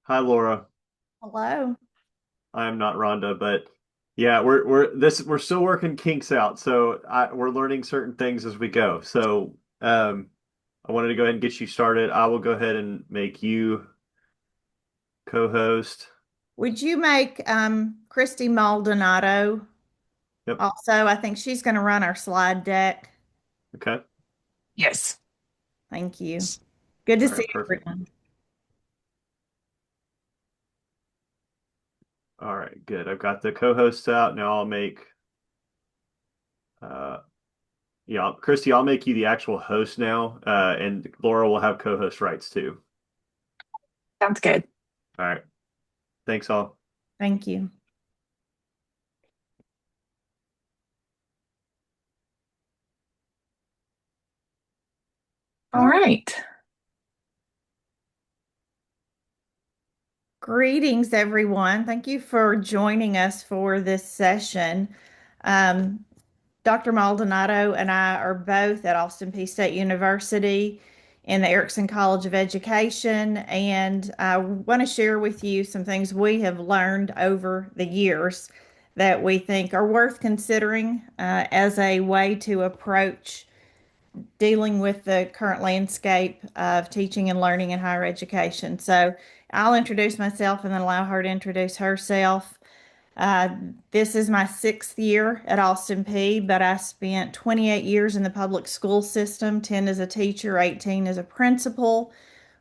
Hi, Laura. Hello. I am not Rhonda, but yeah, we're still working kinks out. So we're learning certain things as we go. So I wanted to go ahead and get you started. I will go ahead and make you co-host. Would you make Christy Maldonado Yep. also? I think she's going to run our slide deck. Okay. Yes. Thank you. Good to All see right. Perfect. everyone. All right. Good. I've got the co-hosts out. Now I'll make uh yeah, Christy, I'll make you the actual host now. And Laura will have co-host rights too. Sounds good. All right. Thanks all. Thank you. All right. Greetings, everyone. Thank you for joining us for this session. Um, Dr. Maldonado and I are both at Austin Peay State University in the Erickson College of Education, and I want to share with you some things we have learned over the years that we think are worth considering as a way to approach dealing with the current landscape of teaching and learning in higher education. So I'll introduce myself and then allow her to introduce herself. Uh, this is my sixth year at Austin Peay, but I spent 28 years in the public school system, 10 as a teacher, 18 as a principal,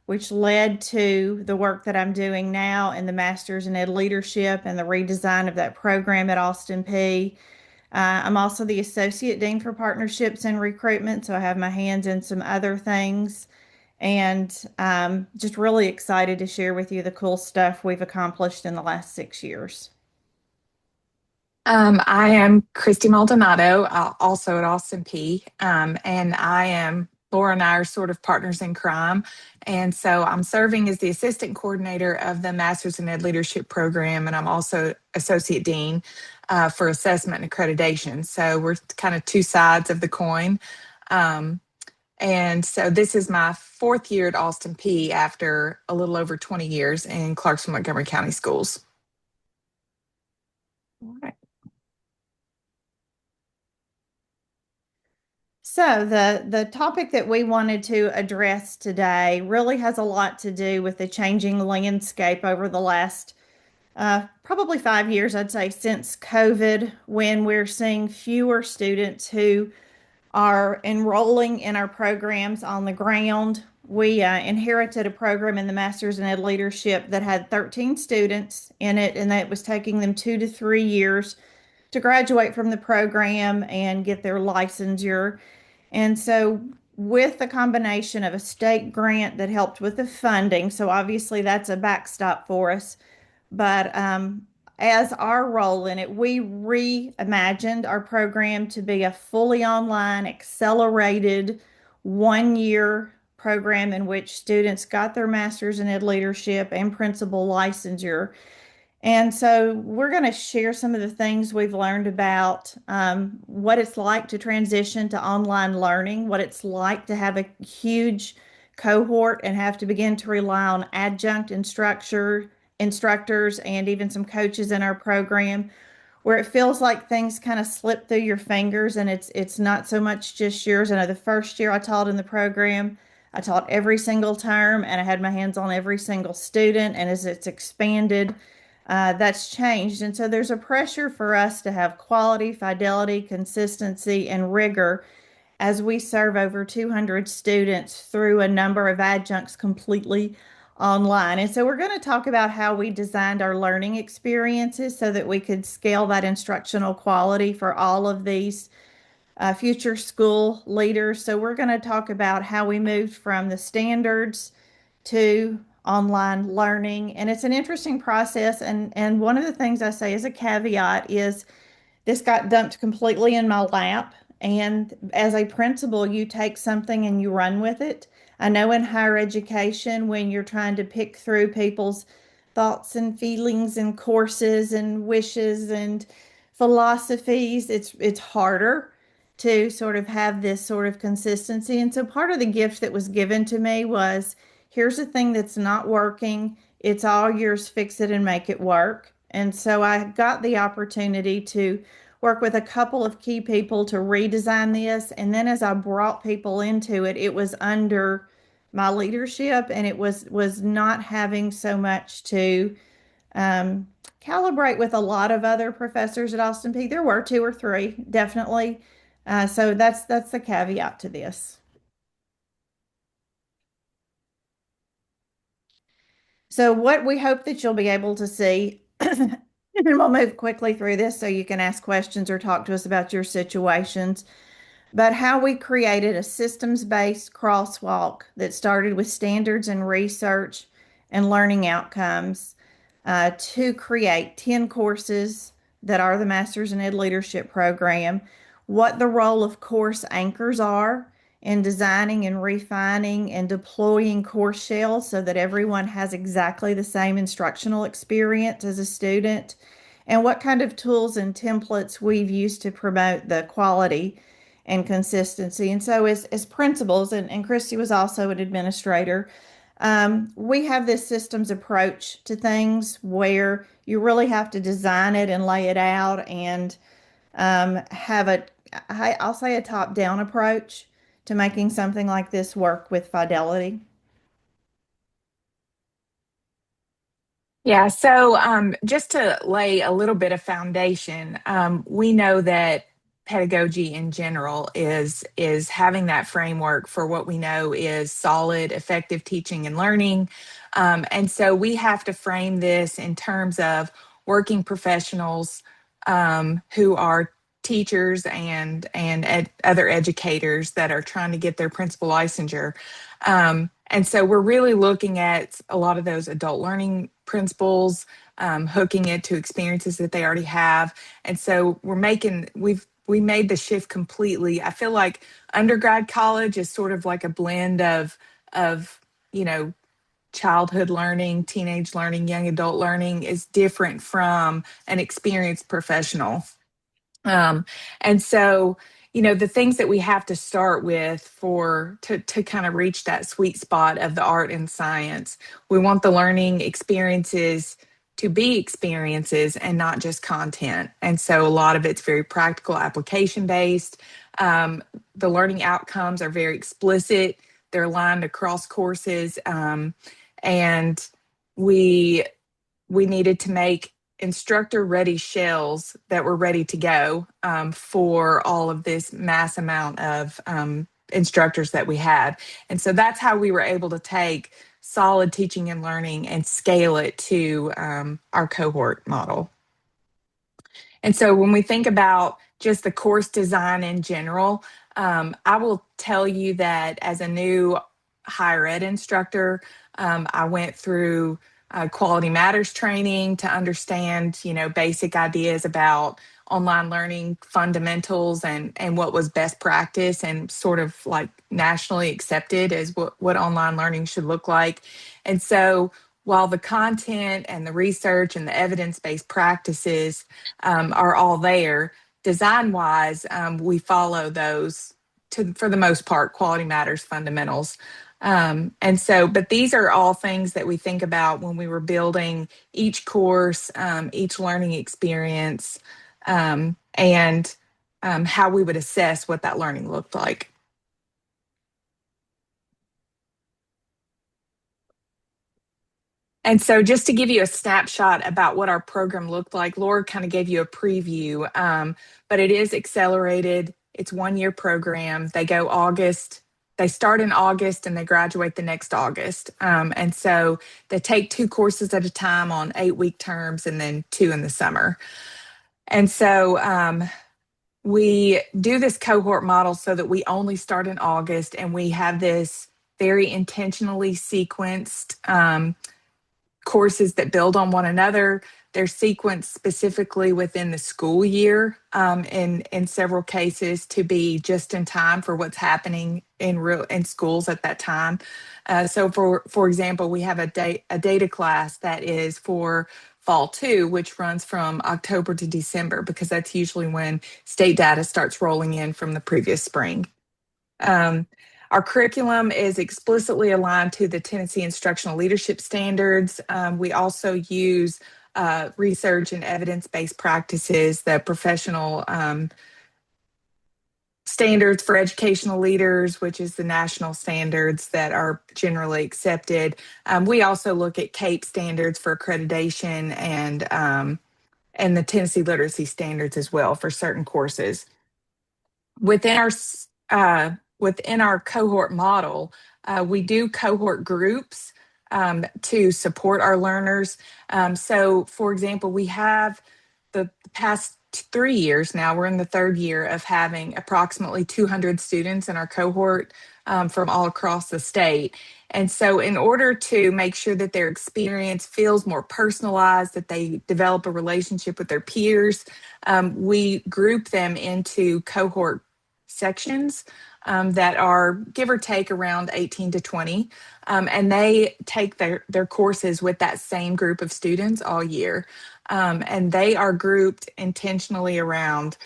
which led to the work that I'm doing now in the Masters in Ed Leadership and the redesign of that program at Austin Peay. I'm also the Associate Dean for Partnerships and Recruitment, so I have my hands in some other things. And just really excited to share with you the cool stuff we've accomplished in the last 6 years. I am Christy Maldonado, also at Austin P. And Laura and I are sort of partners in crime. And so I'm serving as the assistant coordinator of the Masters in Ed Leadership program. And I'm also associate dean for assessment and accreditation. So we're kind of two sides of the coin. Um, and so this is my fourth year at Austin P after a little over 20 years in Clarksville, Montgomery County schools. All right. So the topic that we wanted to address today really has a lot to do with the changing landscape over the last probably 5 years, I'd say, since COVID, when we're seeing fewer students who are enrolling in our programs on the ground. We inherited a program in the Masters in Ed Leadership that had 13 students in it, and that was taking them 2 to 3 years to graduate from the program and get their licensure. And so, with the combination of a state grant that helped with the funding, so obviously that's a backstop for us, but as our role in it, we reimagined our program to be a fully online, accelerated 1 year program in which students got their master's in ed leadership and principal licensure. And so we're going to share some of the things we've learned about what it's like to transition to online learning, what it's like to have a huge cohort and have to begin to rely on adjunct instructors and even some coaches in our program, where it feels like things kind of slip through your fingers and it's not so much just yours. I know the first year I taught in the program, I taught every single term and I had my hands on every single student. And as it's expanded, that's changed. And so there's a pressure for us to have quality, fidelity, consistency, and rigor as we serve over 200 students through a number of adjuncts completely online. And so we're going to talk about how we designed our learning experiences so that we could scale that instructional quality for all of these future school leaders. So we're going to talk about how we moved from the standards to online learning. And it's an interesting process. And one of the things I say as a caveat is this got dumped completely in my lap. And as a principal, you take something and you run with it. I know in higher education, when you're trying to pick through people's thoughts and feelings and courses and wishes and philosophies, it's harder to sort of have this sort of consistency. And so part of the gift that was given to me was here's a thing that's not working. It's all yours, fix it and make it work. And so I got the opportunity to work with a couple of key people to redesign this. And then as I brought people into it, it was under my leadership and it was not having so much to um, calibrate with a lot of other professors at Austin Peay. There were two or three, definitely. So that's the caveat to this. So what we hope that you'll be able to see, and we'll move quickly through this so you can ask questions or talk to us about your situations, but how we created a systems-based crosswalk that started with standards and research and learning outcomes to create 10 courses that are the Masters in Ed Leadership program, what the role of course anchors are in designing and refining and deploying course shells so that everyone has exactly the same instructional experience as a student, and what kind of tools and templates we've used to promote the quality and consistency. And so, as principals, and Christy was also an administrator, we have this systems approach to things where you really have to design it and lay it out and have I'll say a top-down approach to making something like this work with fidelity. Yeah, so just to lay a little bit of foundation, we know that pedagogy in general is having that framework for what we know is solid, effective teaching and learning. And so we have to frame this in terms of working professionals who are teachers and other educators that are trying to get their principal licensure. And so we're really looking at a lot of those adult learning principles, hooking it to experiences that they already have. And so we made the shift completely. I feel like undergrad college is sort of like a blend of you know childhood learning, teenage learning, young adult learning is different from an experienced professional. Um, and so, the things that we have to start with to kind of reach that sweet spot of the art and science, we want the learning experiences to be experiences and not just content. And so a lot of it's very practical application based. Um, the learning outcomes are very explicit. They're aligned across courses. And we we needed to make instructor ready shells that were ready to go for all of this mass amount of instructors that we had. And so that's how we were able to take solid teaching and learning and scale it to our cohort model. And so when we think about just the course design in general, I will tell you that as a new higher ed instructor, I went through quality matters training to understand, basic ideas about online learning fundamentals and what was best practice and sort of like nationally accepted as what online learning should look like. And so while the content and the research and the evidence-based practices are all there. Design wise, we follow those for the most part, quality matters fundamentals. And so, but these are all things that we think about when we were building each course, each learning experience, and how we would assess what that learning looked like. And so, just to give you a snapshot about what our program looked like, Laura kind of gave you a preview, but it is accelerated. It's 1 year program. They start in August and they graduate the next August. And so they take 2 courses at a time on 8-week terms and then 2 in the summer. And so we do this cohort model so that we only start in August and we have this very intentionally sequenced courses that build on one another. They're sequenced specifically within the school year, in several cases to be just in time for what's happening in schools at that time. So for example, we have a data class that is for fall 2, which runs from October to December because that's usually when state data starts rolling in from the previous spring. Um, Our curriculum is explicitly aligned to the Tennessee Instructional Leadership Standards. We also use research and evidence-based practices, the professional standards for educational leaders, which is the national standards that are generally accepted. We also look at CAPE standards for accreditation and the Tennessee literacy standards as well for certain courses. Within our cohort model, we do cohort groups to support our learners. So, for example, we have the past 3 years now, we're in the third year of having approximately 200 students in our cohort from all across the state. And so, in order to make sure that their experience feels more personalized, that they develop a relationship with their peers, we group them into cohort sections that are give or take around 18 to 20. And they take their courses with that same group of students all year. And they are grouped intentionally around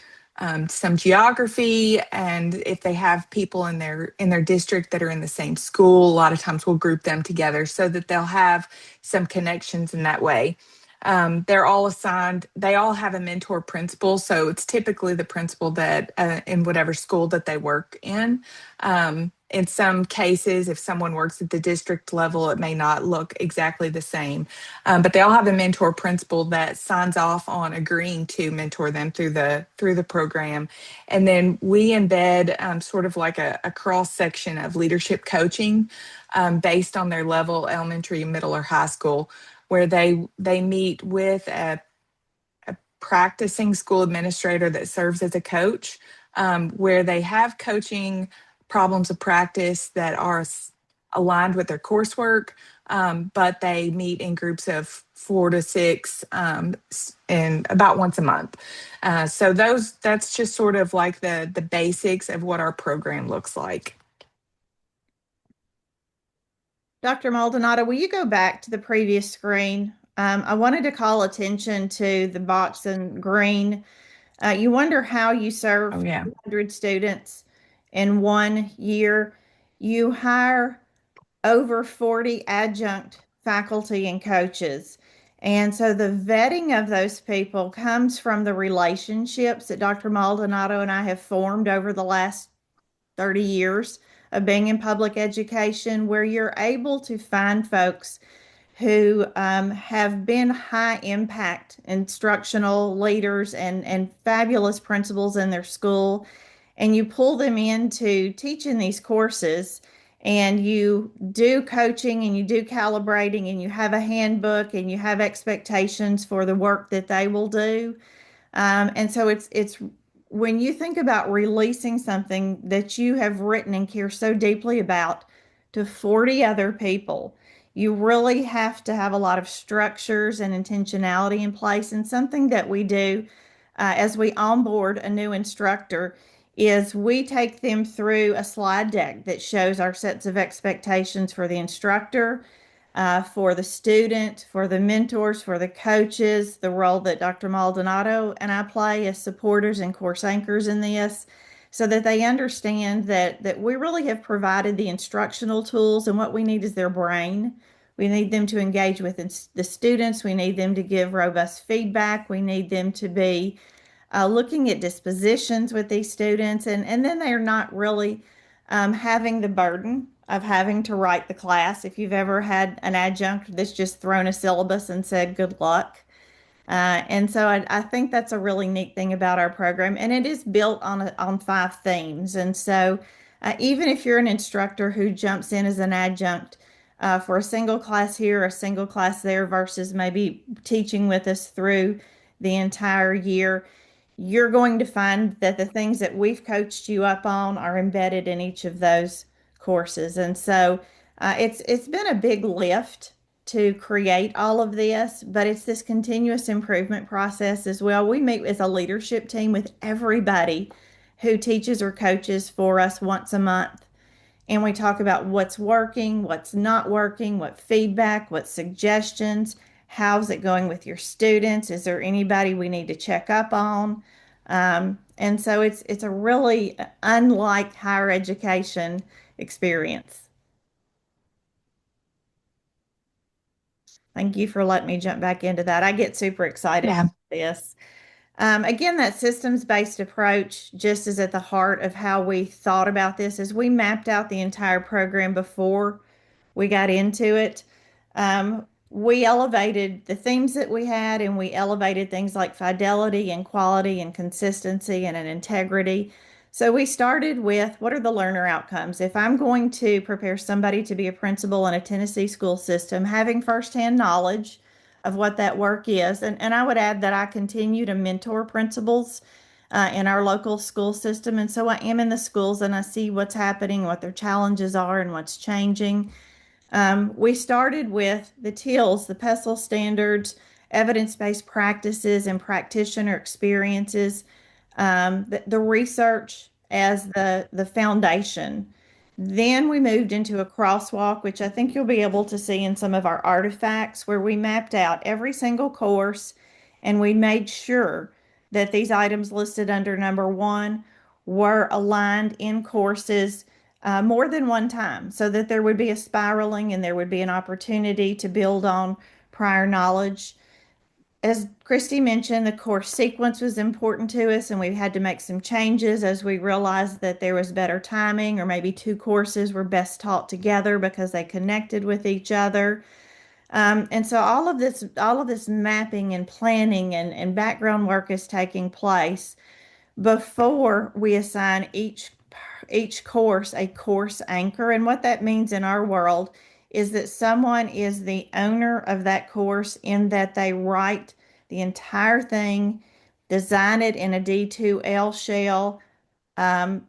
some geography, and if they have people in their district that are in the same school, a lot of times we'll group them together so that they'll have some connections in that way. They're all assigned, they all have a mentor principal. So it's typically the principal that in whatever school that they work in. In some cases, if someone works at the district level, it may not look exactly the same. But they all have a mentor principal that signs off on agreeing to mentor them through the program. And then we embed sort of like a cross section of leadership coaching based on their level, elementary, middle, or high school, where they meet with a practicing school administrator that serves as a coach, where they have coaching problems of practice that are aligned with their coursework, but they meet in groups of 4 to 6 and about once a month. So that's just sort of like the basics of what our program looks like. Dr. Maldonado, will you go back to the previous screen? I wanted to call attention to the box in green. You wonder how you serve Oh yeah. 200 students in 1 year. You hire over 40 adjunct faculty and coaches. And so the vetting of those people comes from the relationships that Dr. Maldonado and I have formed over the last 30 years of being in public education, where you're able to find folks who have been high impact instructional leaders and fabulous principals in their school, and you pull them into teaching these courses, and you do coaching and you do calibrating and you have a handbook and you have expectations for the work that they will do. And so it's when you think about releasing something that you have written and care so deeply about to 40 other people, you really have to have a lot of structures and intentionality in place. And something that we do as we onboard a new instructor is we take them through a slide deck that shows our sets of expectations for the instructor, for the student, for the mentors, for the coaches, the role that Dr. Maldonado and I play as supporters and course anchors in this, so that they understand that we really have provided the instructional tools, and what we need is their brain. We need them to engage with the students. We need them to give robust feedback. We need them to be looking at dispositions with these students, and then they're not really having the burden of having to write the class. If you've ever had an adjunct that's just thrown a syllabus and said good luck. And so I think that's a really neat thing about our program, and it is built on 5 themes. And so even if you're an instructor who jumps in as an adjunct for a single class here, a single class there, versus maybe teaching with us through the entire year, you're going to find that the things that we've coached you up on are embedded in each of those courses. And so it's been a big lift to create all of this, but it's this continuous improvement process as well. We meet as a leadership team with everybody who teaches or coaches for us once a month. And we talk about what's working, what's not working, what feedback, what suggestions, how's it going with your students? Is there anybody we need to check up on? And so it's a really unlike higher education. experience. Thank you for letting me jump back into that. I get super excited Yeah. about this. Again, that systems-based approach just is at the heart of how we thought about this as we mapped out the entire program before we got into it. We elevated the themes that we had, and we elevated things like fidelity and quality and consistency and an integrity. So we started with what are the learner outcomes? If I'm going to prepare somebody to be a principal in a Tennessee school system, having firsthand knowledge of what that work is. And I would add that I continue to mentor principals in our local school system. And so I am in the schools and I see what's happening, what their challenges are, and what's changing. We started with the TILs, the PESTEL standards, evidence-based practices, and practitioner experiences, the research as the foundation. Then we moved into a crosswalk, which I think you'll be able to see in some of our artifacts, where we mapped out every single course and we made sure that these items listed under number one were aligned in courses more than one time so that there would be a spiraling and there would be an opportunity to build on prior knowledge. As Christy mentioned, the course sequence was important to us, and we had to make some changes as we realized that there was better timing, or maybe two courses were best taught together because they connected with each other. And so all of this mapping and planning and background work is taking place before we assign each course a course anchor. And what that means in our world is that someone is the owner of that course in that they write the entire thing, design it in a D2L shell,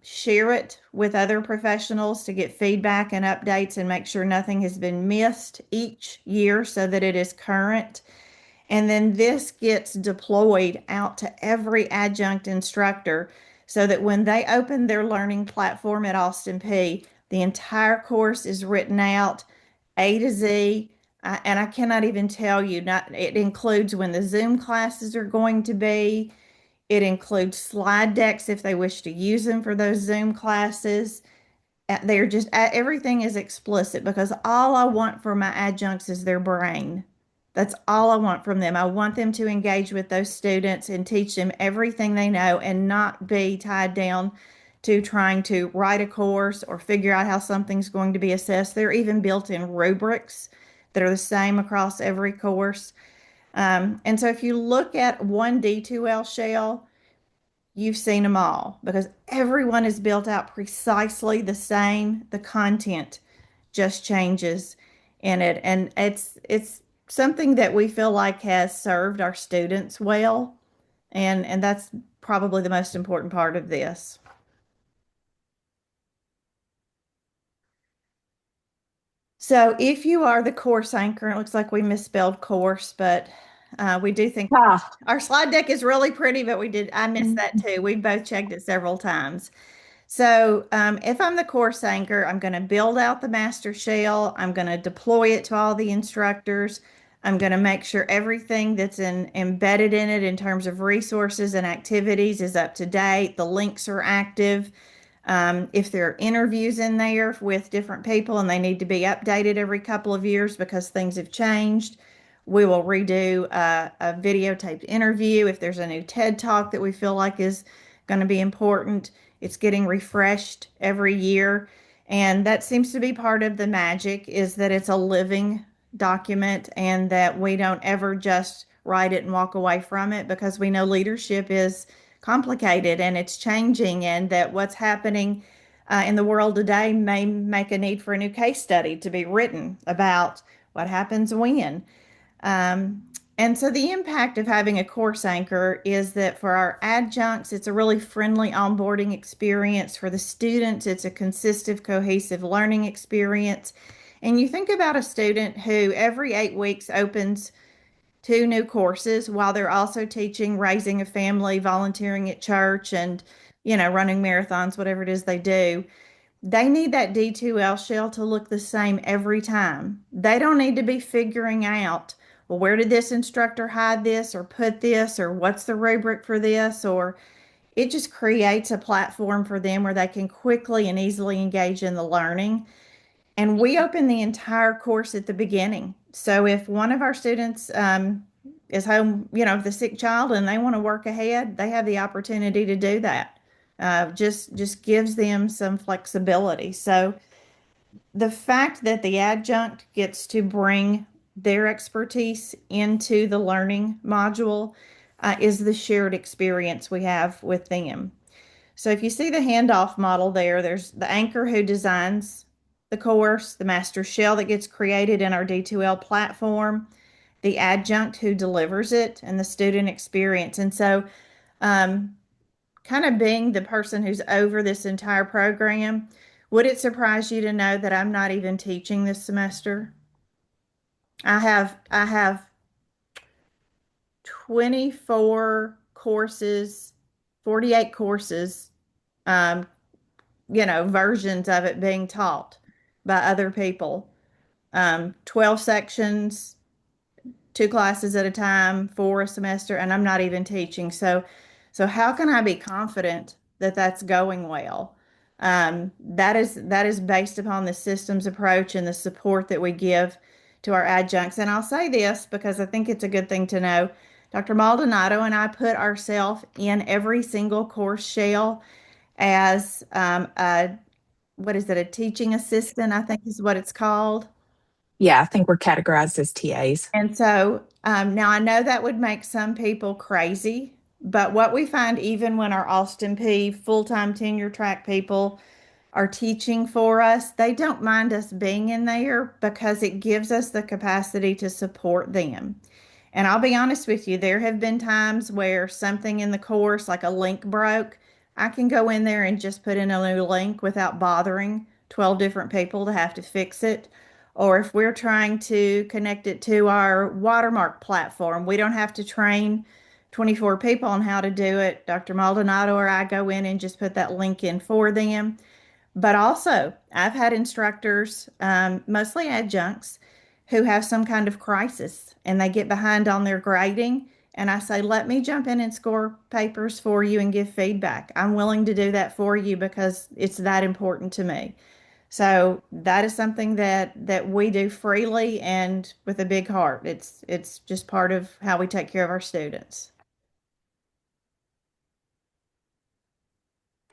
share it with other professionals to get feedback and updates and make sure nothing has been missed each year so that it is current. And then this gets deployed out to every adjunct instructor so that when they open their learning platform at Austin Peay, the entire course is written out A to Z. And I cannot even tell you, it includes when the Zoom classes are going to be. It includes slide decks if they wish to use them for those Zoom classes. They're just, everything is explicit because all I want for my adjuncts is their brain. That's all I want from them. I want them to engage with those students and teach them everything they know and not be tied down to trying to write a course or figure out how something's going to be assessed. There are even built-in rubrics that are the same across every course. And so if you look at one D2L shell, you've seen them all because everyone is built out precisely the same. The content just changes in it. And it's something that we feel like has served our students well. And that's probably the most important part of this. So if you are the course anchor, it looks like we misspelled course, but we do think Ah. our slide deck is really pretty, but I missed that too. We both checked it several times. So if I'm the course anchor, I'm going to build out the master shell. I'm going to deploy it to all the instructors. I'm going to make sure everything that's embedded in it in terms of resources and activities is up to date. The links are active. If there are interviews in there with different people and they need to be updated every couple of years because things have changed, we will redo a videotaped interview. If there's a new TED Talk that we feel like is going to be important, it's getting refreshed every year. And that seems to be part of the magic is that it's a living document and that we don't ever just write it and walk away from it because we know leadership is complicated and it's changing and that what's happening in the world today may make a need for a new case study to be written about what happens when. Um, and so the impact of having a course anchor is that for our adjuncts, it's a really friendly onboarding experience. For the students, it's a consistent, cohesive learning experience. And you think about a student who every 8 weeks opens two new courses while they're also teaching raising a family, volunteering at church, and, running marathons, whatever it is they do. They need that D2L shell to look the same every time. They don't need to be figuring out, well, where did this instructor hide this or put this, or what's the rubric for this, or it just creates a platform for them where they can quickly and easily engage in the learning. And we open the entire course at the beginning. So if one of our students is home, with a sick child and they want to work ahead, they have the opportunity to do that. Just gives them some flexibility. So the fact that the adjunct gets to bring their expertise into the learning module is the shared experience we have with them. So if you see the handoff model there, there's the anchor who designs the course, the master shell that gets created in our D2L platform, the adjunct who delivers it, and the student experience. And so, um, kind of being the person who's over this entire program, would it surprise you to know that I'm not even teaching this semester? I have 24 courses, 48 courses, um, versions of it being taught by other people. 12 sections, two classes at a time for a semester, and I'm not even teaching. So how can I be confident that that's going well? That is based upon the systems approach and the support that we give to our adjuncts. And I'll say this because I think it's a good thing to know. Dr. Maldonado and I put ourselves in every single course shell as what is it, a teaching assistant, I think is what it's called. Yeah, I think we're categorized as TAs. And so now I know that would make some people crazy, but what we find even when our Austin P full-time tenure track people are teaching for us, they don't mind us being in there because it gives us the capacity to support them. And I'll be honest with you, there have been times where something in the course, like a link broke. I can go in there and just put in a new link without bothering 12 different people to have to fix it. Or if we're trying to connect it to our watermark platform, we don't have to train 24 people on how to do it. Dr. Maldonado or I go in and just put that link in for them. But also, I've had instructors, mostly adjuncts, who have some kind of crisis and they get behind on their grading. And I say, let me jump in and score papers for you and give feedback. I'm willing to do that for you because it's that important to me. So that is something that we do freely and with a big heart. It's just part of how we take care of our students.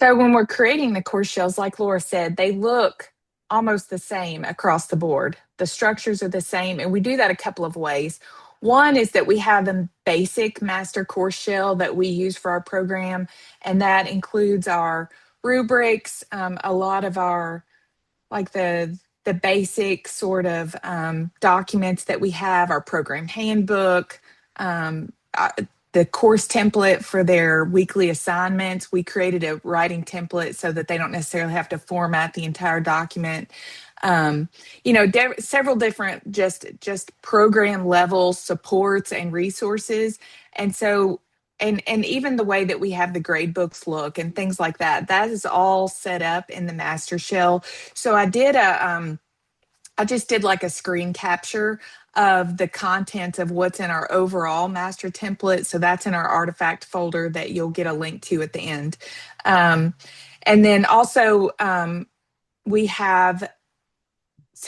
So when we're creating the course shells, like Laura said, they look almost the same across the board. The structures are the same, and we do that a couple of ways. One is that we have a basic master course shell that we use for our program, and that includes our rubrics, a lot of our like the basic sort of documents that we have, our program handbook, um, uh, the course template for their weekly assignments. We created a writing template so that they don't necessarily have to format the entire document. Um, several different just program level supports and resources, and so and even the way that we have the grade books look and things like that, that is all set up in the master shell. So I just did like a screen capture of the contents of what's in our overall master template. So that's in our artifact folder that you'll get a link to at the end. Um, and then also we have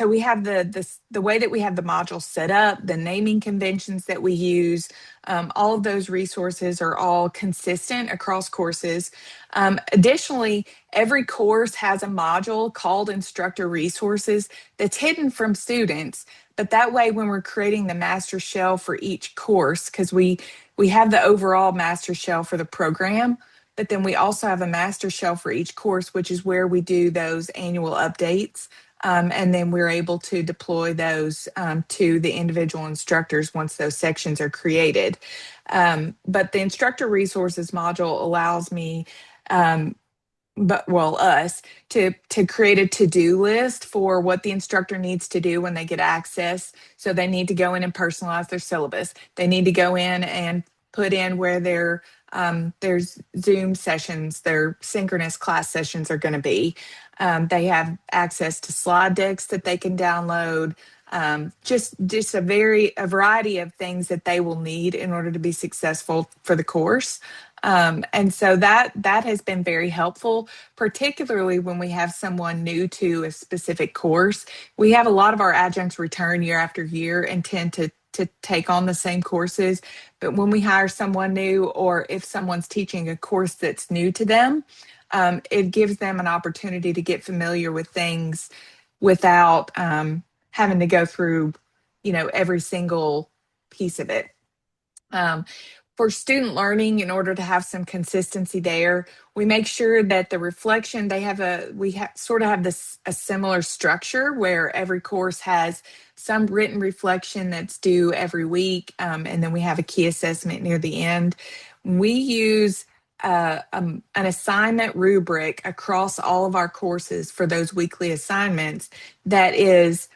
we have the way that we have the module set up, the naming conventions that we use. All of those resources are all consistent across courses. Additionally, every course has a module called instructor resources that's hidden from students. But that way, when we're creating the master shell for each course, because we have the overall master shell for the program, but then we also have a master shell for each course, which is where we do those annual updates. And then we're able to deploy those to the individual instructors once those sections are created. But the instructor resources module allows me, us to create a to-do list for what the instructor needs to do when they get access. So they need to go in and personalize their syllabus. They need to go in and put in where there's Zoom sessions, their synchronous class sessions are going to be. They have access to slide decks that they can download. just a variety of things that they will need in order to be successful for the course. And so that has been very helpful, particularly when we have someone new to a specific course. We have a lot of our adjuncts return year after year and tend to take on the same courses. But when we hire someone new, or if someone's teaching a course that's new to them, it gives them an opportunity to get familiar with things without having to go through, every single piece of it. Um, for student learning, in order to have some consistency there, we make sure that the reflection sort of have this a similar structure where every course has some written reflection that's due every week, and then we have a key assessment near the end. We use an assignment rubric across all of our courses for those weekly assignments that is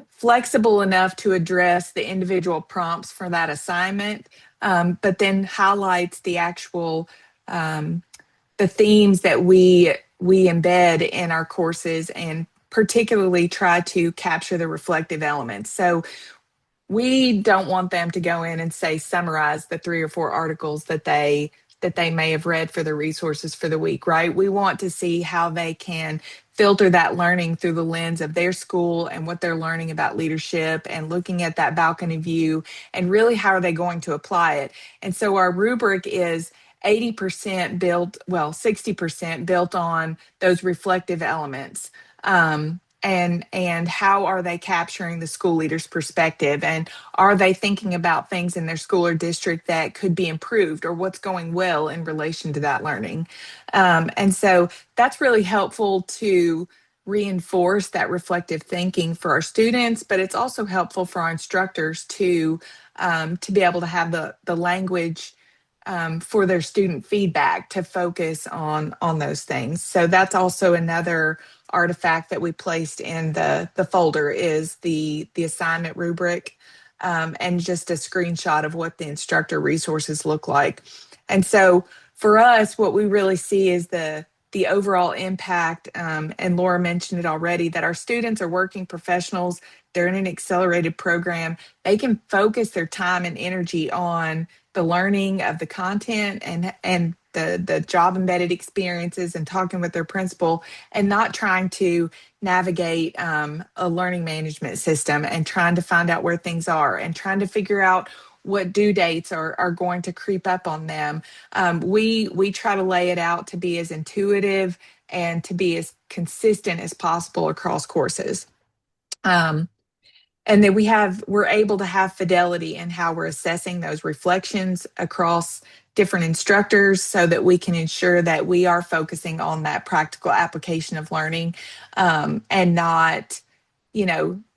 flexible enough to address the individual prompts for that assignment, but then highlights the actual the themes that we embed in our courses, and particularly try to capture the reflective elements. So we don't want them to go in and say summarize the 3 or 4 articles that they may have read for the resources for the week, right? We want to see how they can filter that learning through the lens of their school and what they're learning about leadership, and looking at that balcony view, and really how are they going to apply it. And so our rubric is 80% built, 60% built on those reflective elements. And how are they capturing the school leader's perspective, and are they thinking about things in their school or district that could be improved, or what's going well in relation to that learning. And so that's really helpful to reinforce that reflective thinking for our students, but it's also helpful for our instructors to be able to have the language for their student feedback to focus on those things. So that's also another artifact that we placed in the folder, is the assignment rubric, and just a screenshot of what the instructor resources look like. And so for us, what we really see is the overall impact, and Laura mentioned it already, that our students are working professionals. They're in an accelerated program. They can focus their time and energy on the learning of the content and the job embedded experiences, and talking with their principal, and not trying to navigate a learning management system, and trying to find out where things are, and trying to figure out what due dates are going to creep up on them. We try to lay it out to be as intuitive and to be as consistent as possible across courses. And then we're able to have fidelity in how we're assessing those reflections across different instructors, so that we can ensure that we are focusing on that practical application of learning, and not,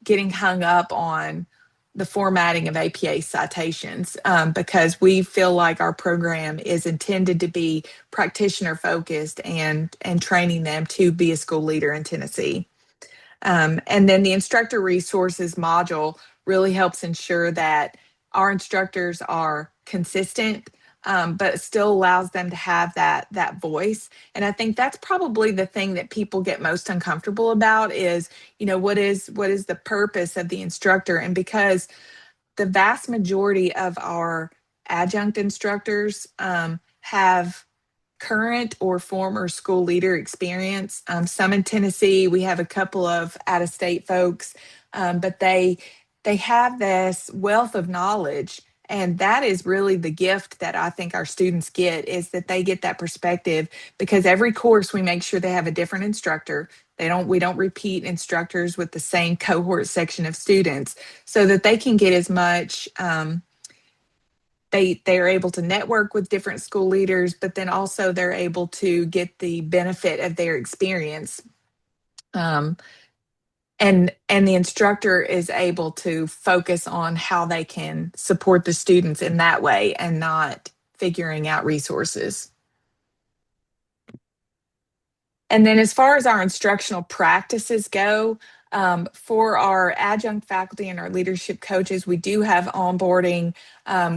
getting hung up on the formatting of APA citations, because we feel like our program is intended to be practitioner focused, and training them to be a school leader in Tennessee. And then the instructor resources module really helps ensure that our instructors are consistent, but still allows them to have that voice. And I think that's probably the thing that people get most uncomfortable about is, what is the purpose of the instructor? And because the vast majority of our adjunct instructors have current or former school leader experience. Some in Tennessee, we have a couple of out-of-state folks, but they have this wealth of knowledge, and that is really the gift that I think our students get, is that they get that perspective, because every course we make sure they have a different instructor. We don't repeat instructors with the same cohort section of students, so that they can get as much. They are able to network with different school leaders, but then also they're able to get the benefit of their experience. And the instructor is able to focus on how they can support the students in that way, and not figuring out resources. And then as far as our instructional practices go, for our adjunct faculty and our leadership coaches, we do have onboarding.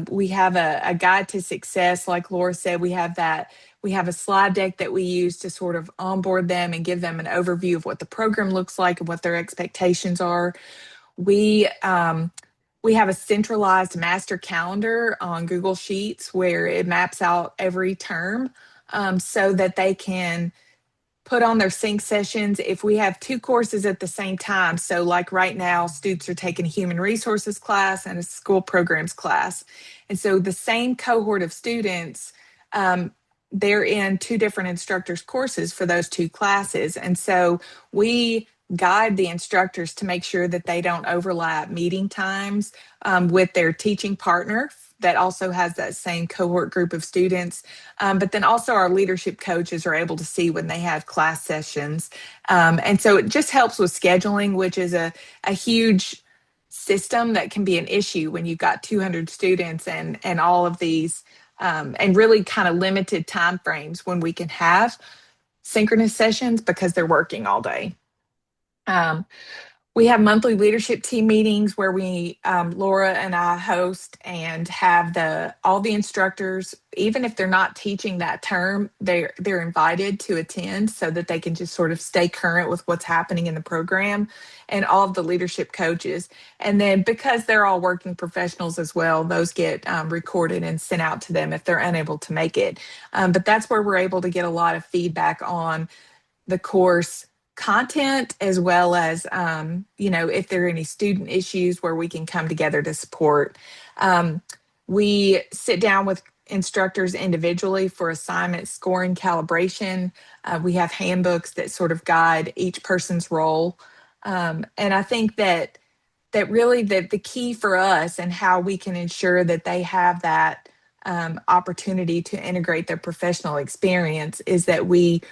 We have a guide to success. Like Laura said, we have a slide deck that we use to sort of onboard them and give them an overview of what the program looks like and what their expectations are. We we have a centralized master calendar on Google Sheets where it maps out every term so that they can put on their sync sessions if we have two courses at the same time. So, like right now, students are taking a human resources class and a school programs class. And so, the same cohort of students, um, they're in two different instructors' courses for those two classes. And so, we guide the instructors to make sure that they don't overlap meeting times with their teaching partner that also has that same cohort group of students. But then also our leadership coaches are able to see when they have class sessions. And so it just helps with scheduling, which is a huge system that can be an issue when you've got 200 students and all of these and really kind of limited time frames when we can have synchronous sessions because they're working all day. Um, we have monthly leadership team meetings where we, Laura and I host and have all the instructors, even if they're not teaching that term, they're invited to attend so that they can just sort of stay current with what's happening in the program, and all of the leadership coaches. And then because they're all working professionals as well, those get recorded and sent out to them if they're unable to make it. But that's where we're able to get a lot of feedback on the course content as well as if there are any student issues where we can come together to support. We sit down with instructors individually for assignment scoring calibration. We have handbooks that sort of guide each person's role. And I think that really the key for us and how we can ensure that they have that opportunity to integrate their professional experience is that we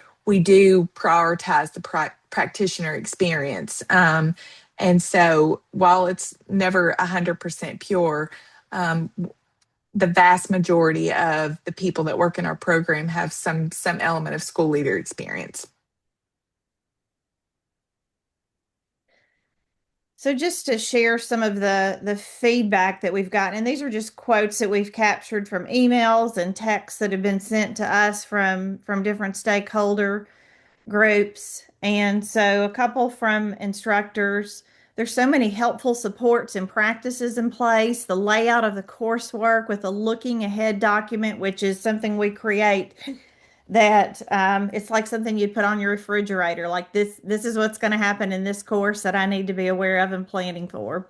do prioritize the practitioner experience. And so while it's never 100% pure, the vast majority of the people that work in our program have some element of school leader experience. So just to share some of the feedback that we've gotten, and these are just quotes that we've captured from emails and texts that have been sent to us from different stakeholder groups. And so a couple from instructors. There's so many helpful supports and practices in place. The layout of the coursework with a looking ahead document, which is something we create that it's like something you'd put on your refrigerator. Like this is what's going to happen in this course that I need to be aware of and planning for.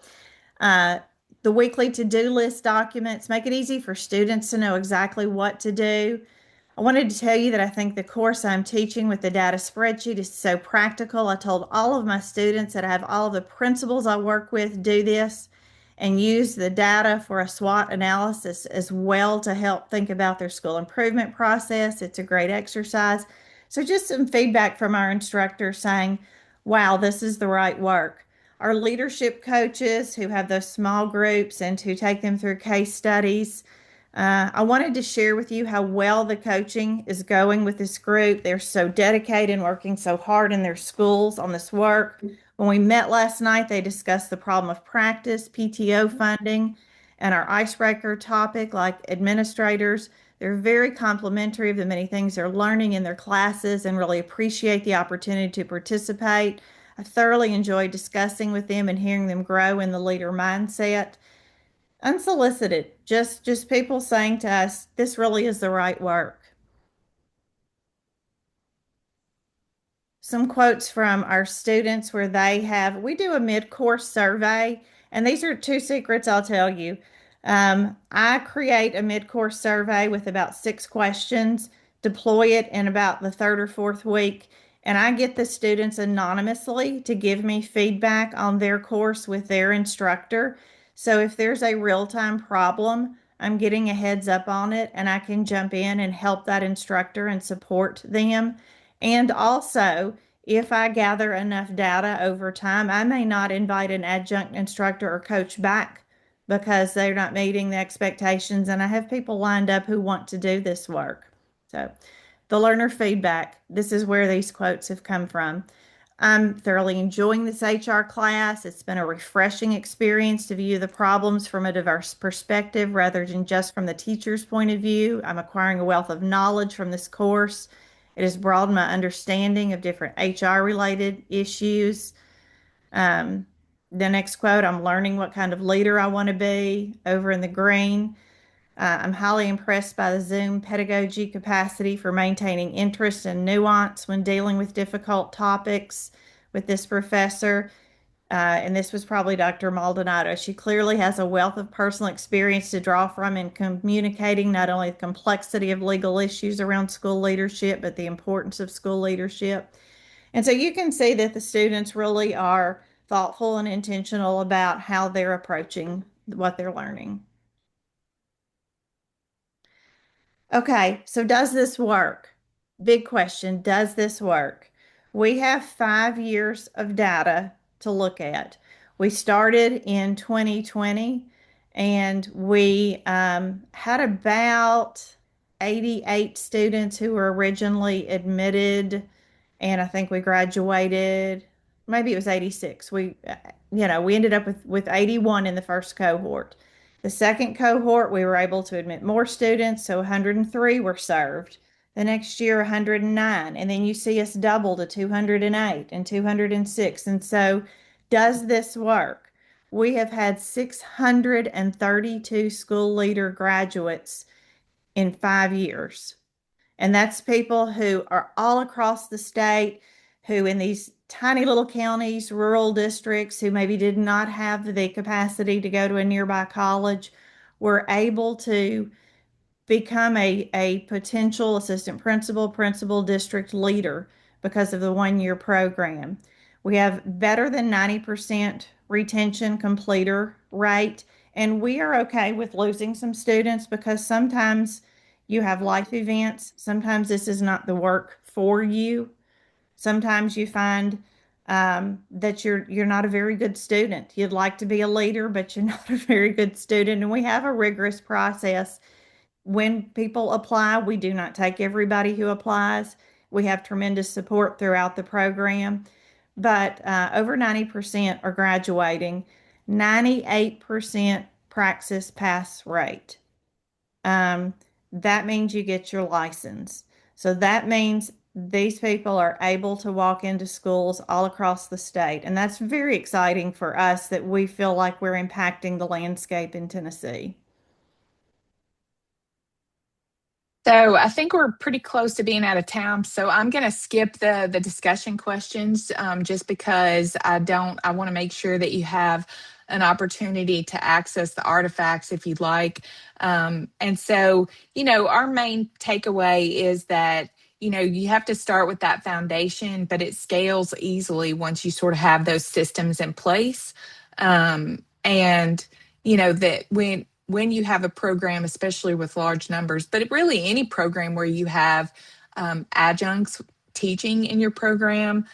Uh, the weekly to-do list documents make it easy for students to know exactly what to do. I wanted to tell you that I think the course I'm teaching with the data spreadsheet is so practical. I told all of my students that I have all of the principals I work with do this and use the data for a SWOT analysis as well to help think about their school improvement process. It's a great exercise. So just some feedback from our instructor saying, wow, this is the right work. Our leadership coaches who have those small groups and to take them through case studies. I wanted to share with you how well the coaching is going with this group. They're so dedicated and working so hard in their schools on this work. When we met last night, they discussed the problem of practice, PTO funding, and our icebreaker topic, like administrators. They're very complimentary of the many things they're learning in their classes and really appreciate the opportunity to participate. I thoroughly enjoyed discussing with them and hearing them grow in the leader mindset. Unsolicited, just people saying to us, this really is the right work. Some quotes from our students where we do a mid-course survey, and these are two secrets I'll tell you. I create a mid-course survey with about 6 questions, deploy it in about the third or fourth week, and I get the students anonymously to give me feedback on their course with their instructor. So if there's a real-time problem, I'm getting a heads up on it, and I can jump in and help that instructor and support them. And also, if I gather enough data over time, I may not invite an adjunct instructor or coach back because they're not meeting the expectations. And I have people lined up who want to do this work. So, the learner feedback, this is where these quotes have come from. I'm thoroughly enjoying this HR class. It's been a refreshing experience to view the problems from a diverse perspective rather than just from the teacher's point of view. I'm acquiring a wealth of knowledge from this course. It has broadened my understanding of different HR related issues. Um, The next quote, I'm learning what kind of leader I want to be. Over in the green, I'm highly impressed by the Zoom pedagogy capacity for maintaining interest and nuance when dealing with difficult topics with this professor. And this was probably Dr. Maldonado. She clearly has a wealth of personal experience to draw from in communicating not only the complexity of legal issues around school leadership, but the importance of school leadership. And so you can see that the students really are thoughtful and intentional about how they're approaching what they're learning. Okay, so does this work? Big question. Does this work? We have 5 years of data to look at. We started in 2020 and we had about 88 students who were originally admitted, and I think we graduated, maybe it was 86. We ended up with 81 in the first cohort. The second cohort, we were able to admit more students, so 103 were served. The next year, 109, and then you see us double to 208 and 206. And so, does this work? We have had 632 school leader graduates in 5 years. And that's people who are all across the state, who in these tiny little counties, rural districts, who maybe did not have the capacity to go to a nearby college, were able to become a potential assistant principal, principal district leader because of the 1 year program. We have better than 90% retention completer rate, and we are okay with losing some students because sometimes you have life events. Sometimes this is not the work for you. Sometimes you find that you're not a very good student. You'd like to be a leader, but you're not a very good student. And we have a rigorous process when people apply. We do not take everybody who applies. We have tremendous support throughout the program, but over 90% are graduating, 98% praxis pass rate. Um, that means you get your license. So that means these people are able to walk into schools all across the state. And that's very exciting for us that we feel like we're impacting the landscape in Tennessee. So I think we're pretty close to being out of town. So I'm going to skip the discussion questions just because I want to make sure that you have an opportunity to access the artifacts if you'd like. And so, our main takeaway is that, you have to start with that foundation, but it scales easily once you sort of have those systems in place. And, that when you have a program, especially with large numbers, but really any program where you have adjuncts teaching in your program,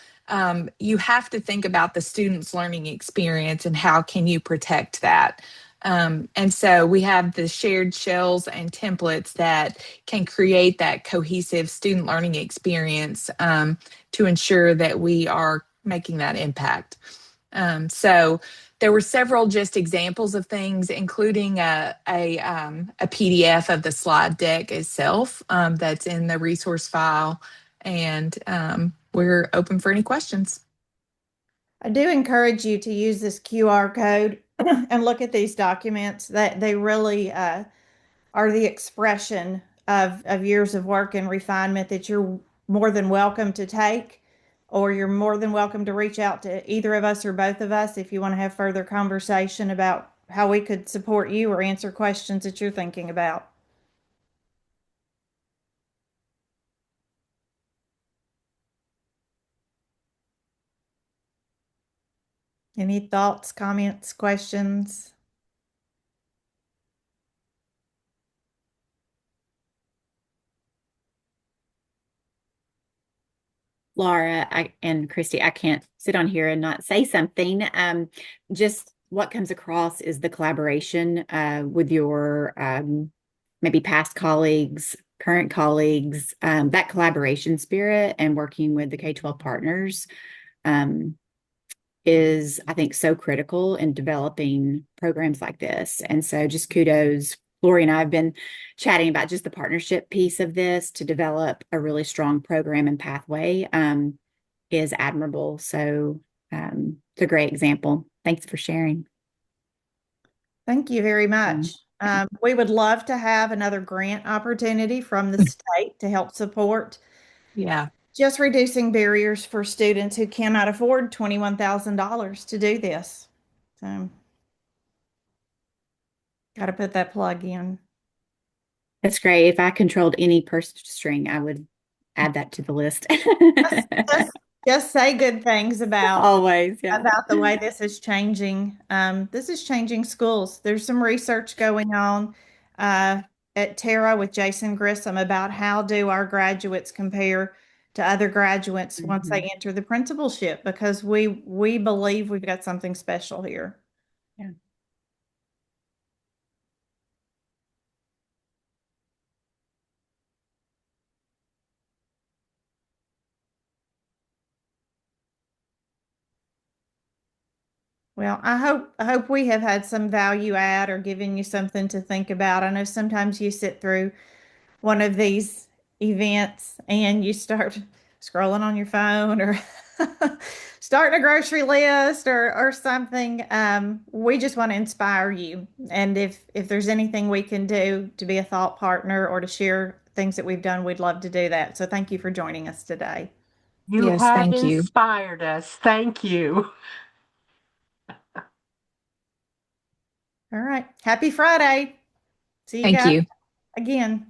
you have to think about the student's learning experience and how can you protect that. And so we have the shared shells and templates that can create that cohesive student learning experience to ensure that we are making that impact. So there were several just examples of things, including a PDF of the slide deck itself that's in the resource file. And we're open for any questions. I do encourage you to use this QR code and look at these documents. That they really are the expression of years of work and refinement that you're more than welcome to take, or you're more than welcome to reach out to either of us or both of us if you want to have further conversation about how we could support you or answer questions that you're thinking about. Any thoughts, comments, questions? Laura and Christy, I can't sit on here and not say something. Just what comes across is the collaboration with your maybe past colleagues, current colleagues, that collaboration spirit and working with the K-12 partners is, I think, so critical in developing programs like this. And so just kudos. Lori and I have been chatting about just the partnership piece of this to develop a really strong program and pathway is admirable. So it's a great example. Thanks for sharing. Thank you very Um, much. We would love to have another grant opportunity from the state to help support Yeah. just reducing barriers for students who cannot afford $21,000 to do this. So, got to put that plug in. That's great. If I controlled any purse string, I would add that to the list. Just, just, just say good things Always, yeah. about the way this is changing. This is changing schools. There's some research going on uh, at Terra with Jason Grissom about how do our graduates compare to other graduates once they Mhm. enter the principalship, because we believe we've got something special here. Yeah. Well, I hope we have had some value add or given you something to think about. I know sometimes you sit through one of these events and you start scrolling on your phone or starting a grocery list or something. We just want to inspire you. And if there's anything we can do to be a thought partner or to share things that we've done, we'd love to do that. So thank you for joining us today. You Yes, have thank you. inspired us. Thank you. All right. Happy Friday. See you Thank guys you. again.